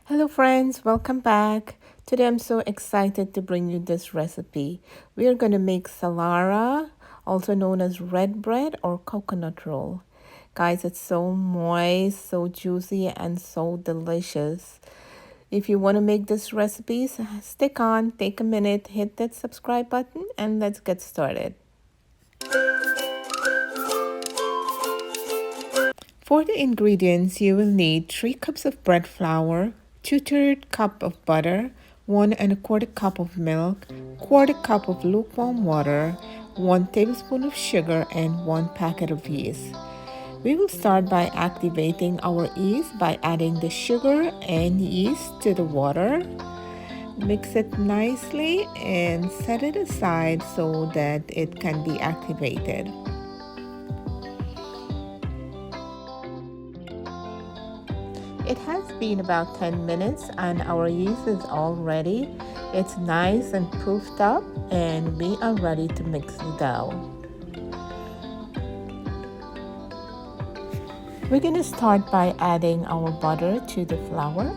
Hello friends, welcome back. Today I'm so excited to bring you this recipe. We are going to make salara, also known as red bread or coconut roll. Guys, it's so moist, so juicy, and so delicious. If you want to make this recipe, stick on, take a minute, hit that subscribe button, and let's get started. For the ingredients, you will need 3 cups of bread flour, 2/3 cup of butter, 1 1/4 cup of milk, 1/4 cup of lukewarm water, 1 tablespoon of sugar, and 1 packet of yeast. We will start by activating our yeast by adding the sugar and yeast to the water. Mix it nicely and set it aside so that it can be activated. It has been about 10 minutes and our yeast is all ready. It's nice and puffed up and we are ready to mix the dough. We're going to start by adding our butter to the flour.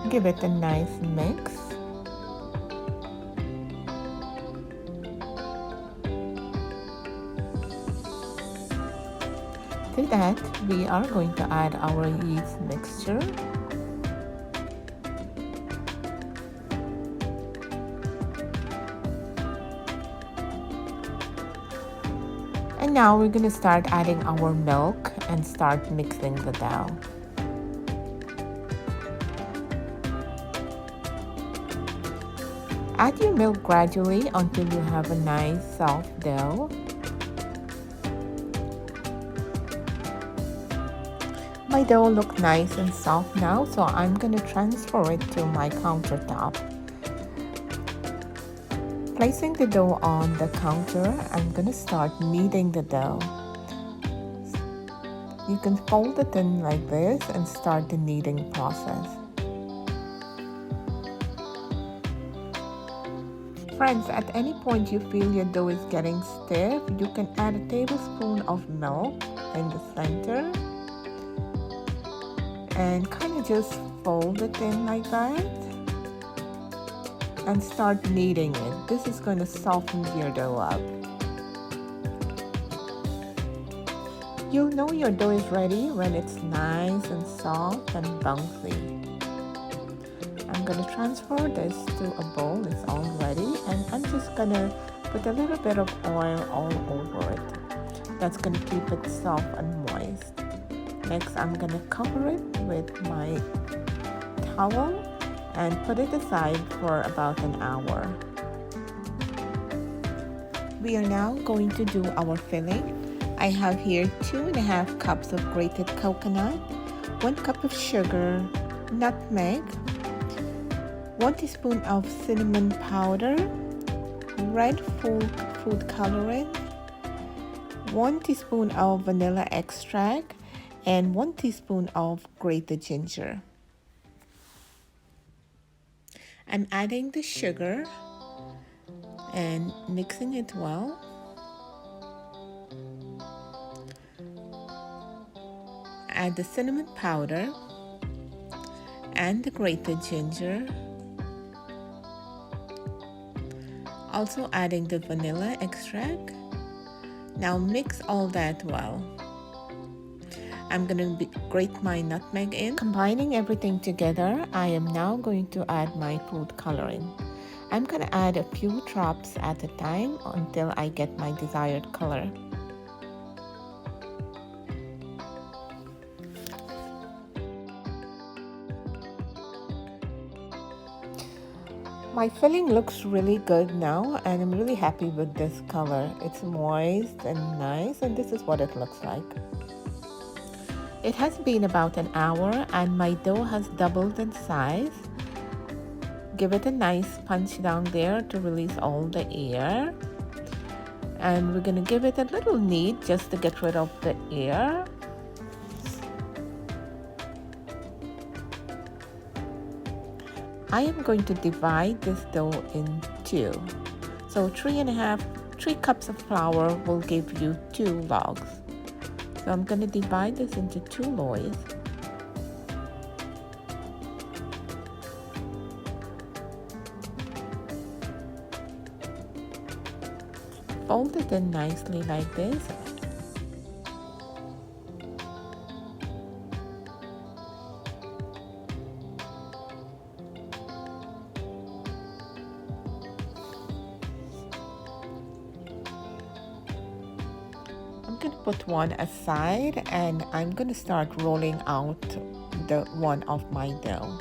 Give it a nice mix. To that, we are going to add our yeast mixture. And now we're going to start adding our milk and start mixing the dough. Add your milk gradually until you have a nice soft dough. My dough looks nice and soft now, so I'm going to transfer it to my countertop. Placing the dough on the counter, I'm going to start kneading the dough. You can fold it in like this and start the kneading process. Friends, at any point you feel your dough is getting stiff, you can add a tablespoon of milk in the center and kind of just fold it in like that and start kneading it. This is going to soften your dough up. You'll know your dough is ready when it's nice and soft and bouncy. I'm going to transfer this to a bowl. It's all ready, and I'm just going to put a little bit of oil all over it. That's going to keep it soft and moist. Next, I'm going to cover it with my towel and put it aside for about an hour. We are now going to do our filling. I have here 2.5 cups of grated coconut, 1 cup of sugar, nutmeg, 1 teaspoon of cinnamon powder, red food coloring, 1 teaspoon of vanilla extract, and 1 teaspoon of grated ginger. I'm adding the sugar and mixing it well. Add the cinnamon powder and the grated ginger. Also adding the vanilla extract. Now mix all that well. I'm going to grate my nutmeg in. Combining everything together, I am now going to add my food coloring. I'm going to add a few drops at a time until I get my desired color. My filling looks really good now, and I'm really happy with this color. It's moist and nice, and this is what it looks like. It has been about an hour and my dough has doubled in size. Give it a nice punch down there to release all the air. And we're going to give it a little knead just to get rid of the air. I am going to divide this dough in two. So 3 cups of flour will give you 2 loaves. So I'm going to divide this into 2 loaves. Fold it in nicely like this. I'm going to put one aside and I'm going to start rolling out the one of my dough.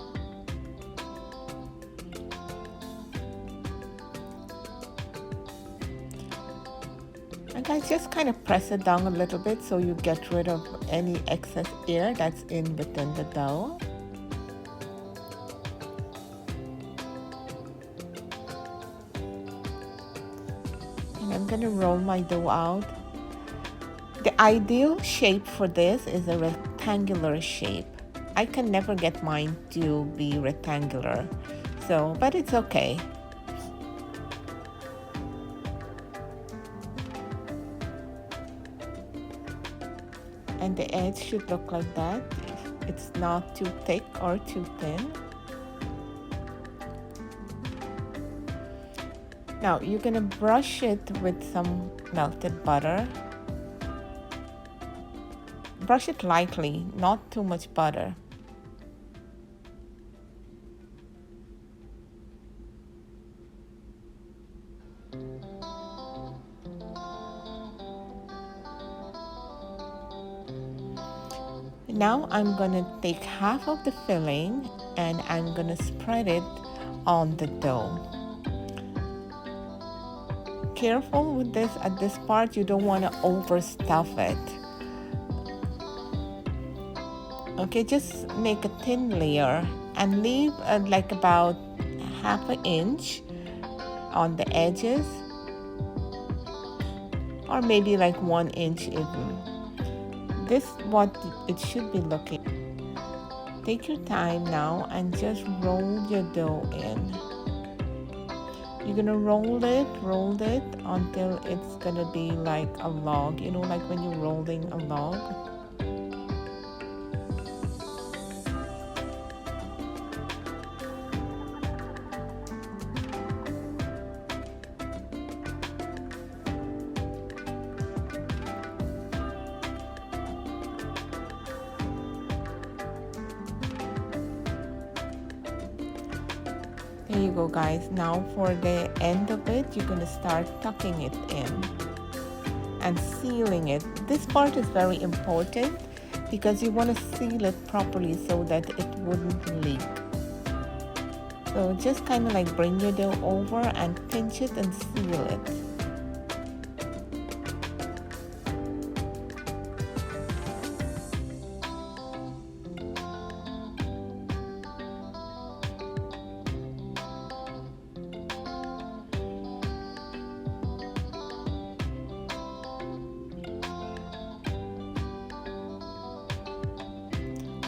And guys, just kind of press it down a little bit so you get rid of any excess air that's in within the dough. And I'm going to roll my dough out. The ideal shape for this is a rectangular shape. I can never get mine to be rectangular, but it's okay. And the edge should look like that. It's not too thick or too thin. Now you're gonna brush it with some melted butter. Brush it lightly, not too much butter. Now I'm gonna take half of the filling and I'm gonna spread it on the dough. Careful with this at this part, you don't want to overstuff it. Okay, just make a thin layer and leave like about half an inch on the edges, or maybe like 1 inch even. This is what it should be looking. Take your time now and just roll your dough in. You're gonna roll it until it's gonna be like a log, you know, like when you're rolling a log. There you go, guys. Now for the end of it, you're gonna start tucking it in and sealing it. This part is very important because you want to seal it properly so that it wouldn't leak. So just kind of like bring your dough over and pinch it and seal it.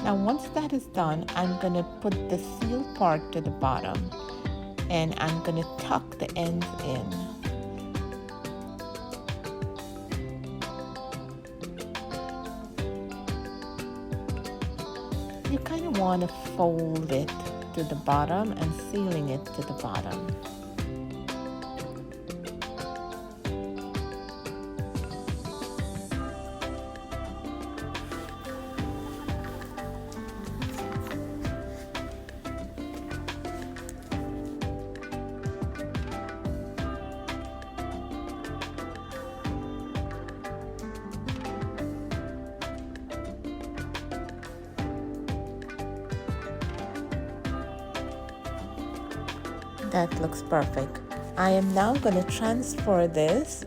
Now once that is done, I'm going to put the seal part to the bottom and I'm going to tuck the ends in. You kind of want to fold it to the bottom and sealing it to the bottom. That looks perfect. I am now going to transfer this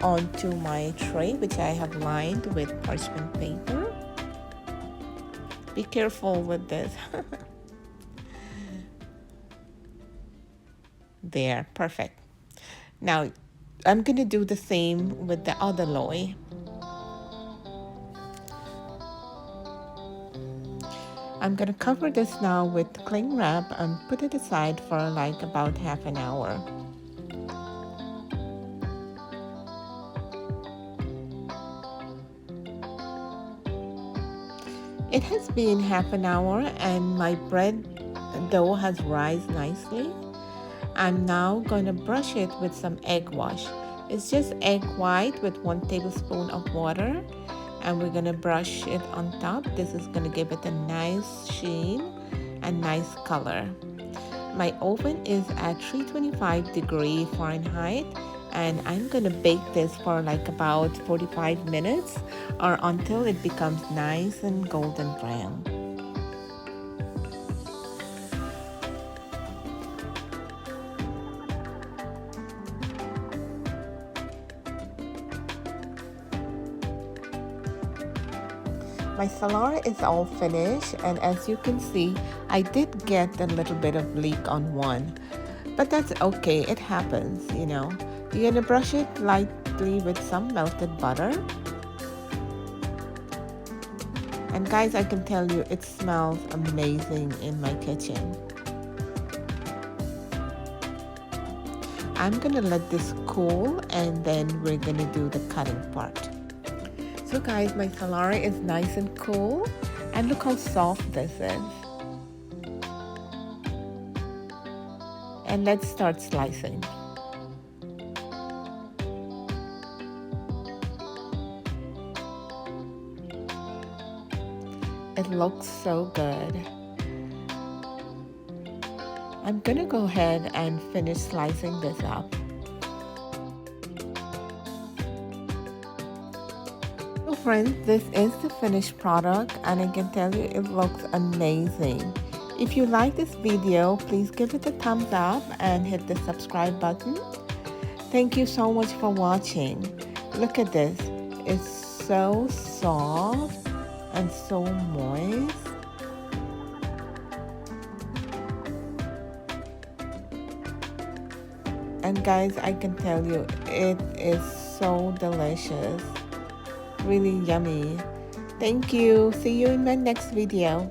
onto my tray, which I have lined with parchment paper. Be careful with this. There, perfect. Now I'm going to do the same with the other loaf. I'm going to cover this now with cling wrap and put it aside for like about half an hour. It has been half an hour and my bread dough has risen nicely. I'm now going to brush it with some egg wash. It's just egg white with 1 tablespoon of water, and we're going to brush it on top. This is going to give it a nice sheen and nice color. My oven is at 325 Fahrenheit, and I'm going to bake this for like about 45 minutes or until it becomes nice and golden brown. My Salara is all finished, and as you can see, I did get a little bit of leak on one, but that's okay, it happens, you know. You're gonna brush it lightly with some melted butter. And guys, I can tell you, it smells amazing in my kitchen. I'm gonna let this cool, and then we're gonna do the cutting part. So guys, my Salara is nice and cool, and look how soft this is. And let's start slicing. It looks so good. I'm gonna go ahead and finish slicing this up. So friends, this is the finished product, and I can tell you it looks amazing. If you like this video, please give it a thumbs up and hit the subscribe button. Thank you so much for watching. Look at this. It's so soft and so moist. And guys, I can tell you, it is so delicious. Really yummy. Thank you. See you in my next video.